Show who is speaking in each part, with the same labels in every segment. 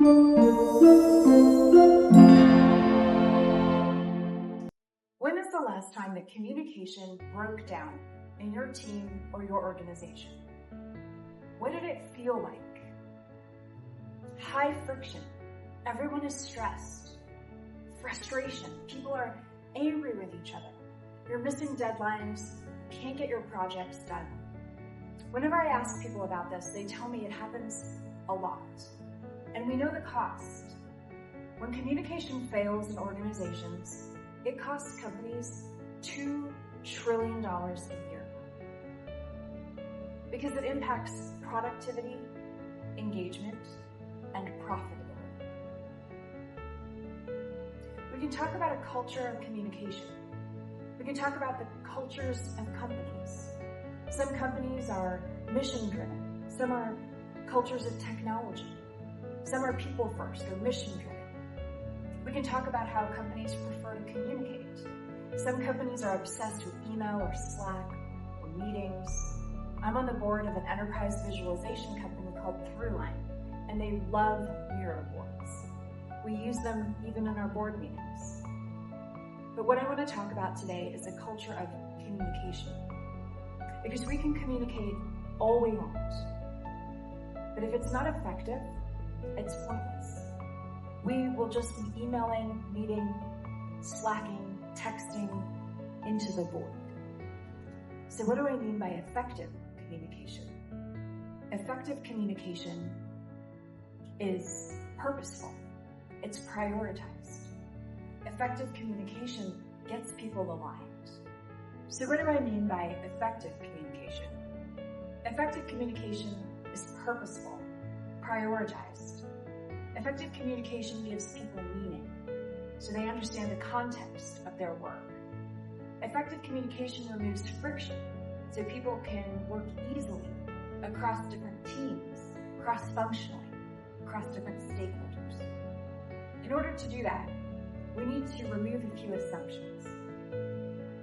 Speaker 1: When is the last time that communication broke down in your team or your organization? What did it feel like? High friction. Everyone is stressed. Frustration. People are angry with each other. You're missing deadlines. You can't get your projects done. Whenever I ask people about this, they tell me it happens a lot. And we know the cost. When communication fails in organizations, it costs companies $2 trillion a year. Because it impacts productivity, engagement, and profitability. We can talk about a culture of communication. We can talk about the cultures of companies. Some companies are mission-driven. Some are cultures of technology. Some are people-first or mission-driven. We can talk about how companies prefer to communicate. Some companies are obsessed with email or Slack or meetings. I'm on the board of an enterprise visualization company called Throughline, and they love Miro boards. We use them even in our board meetings. But what I want to talk about today is a culture of communication. Because we can communicate all we want. But if it's not effective, it's pointless. We will just be emailing, meeting, slacking, texting into the void. So what do I mean by effective communication? Effective communication is purposeful. It's prioritized. Effective communication gets people aligned. So what do I mean by effective communication? Effective communication is purposeful, prioritized. Effective communication gives people meaning, so they understand the context of their work. Effective communication removes friction, so people can work easily across different teams, cross-functionally, across different stakeholders. In order to do that, we need to remove a few assumptions.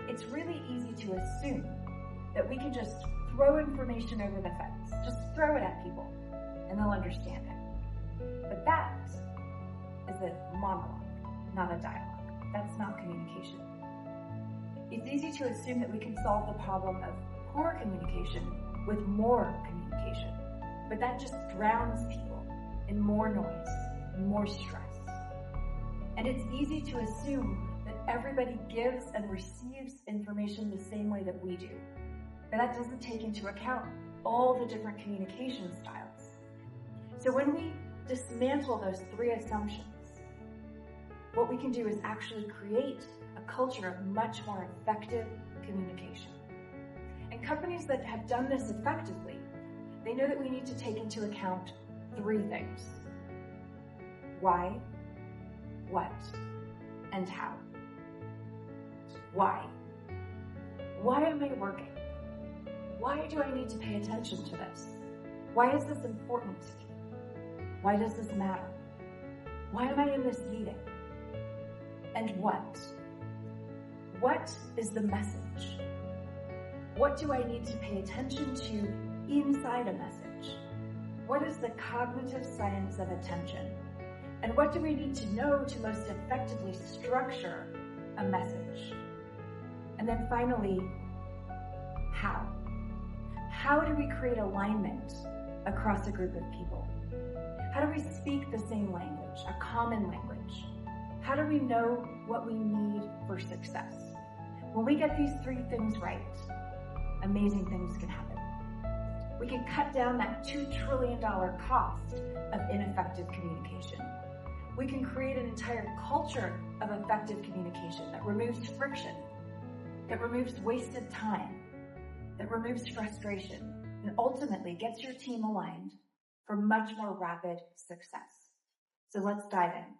Speaker 1: It's really easy to assume that we can just throw information over the fence, just throw it at people, and they'll understand it. But that is a monologue, not a dialogue. That's not communication. It's easy to assume that we can solve the problem of poor communication with more communication, but that just drowns people in more noise, more stress. And it's easy to assume that everybody gives and receives information the same way that we do, but that doesn't take into account all the different communication styles. So when we dismantle those three assumptions, what we can do is actually create a culture of much more effective communication. And companies that have done this effectively, they know that we need to take into account three things: why, what, and how. Why? Why am I working? Why do I need to pay attention to this? Why is this important to me? Why does this matter? Why am I in this meeting? And what? What is the message? What do I need to pay attention to inside a message? What is the cognitive science of attention? And what do we need to know to most effectively structure a message? And then finally, how? How do we create alignment across a group of people? How do we speak the same language, a common language? How do we know what we need for success? When we get these three things right, amazing things can happen. We can cut down that $2 trillion cost of ineffective communication. We can create an entire culture of effective communication that removes friction, that removes wasted time, that removes frustration, and ultimately gets your team aligned for much more rapid success. So let's dive in.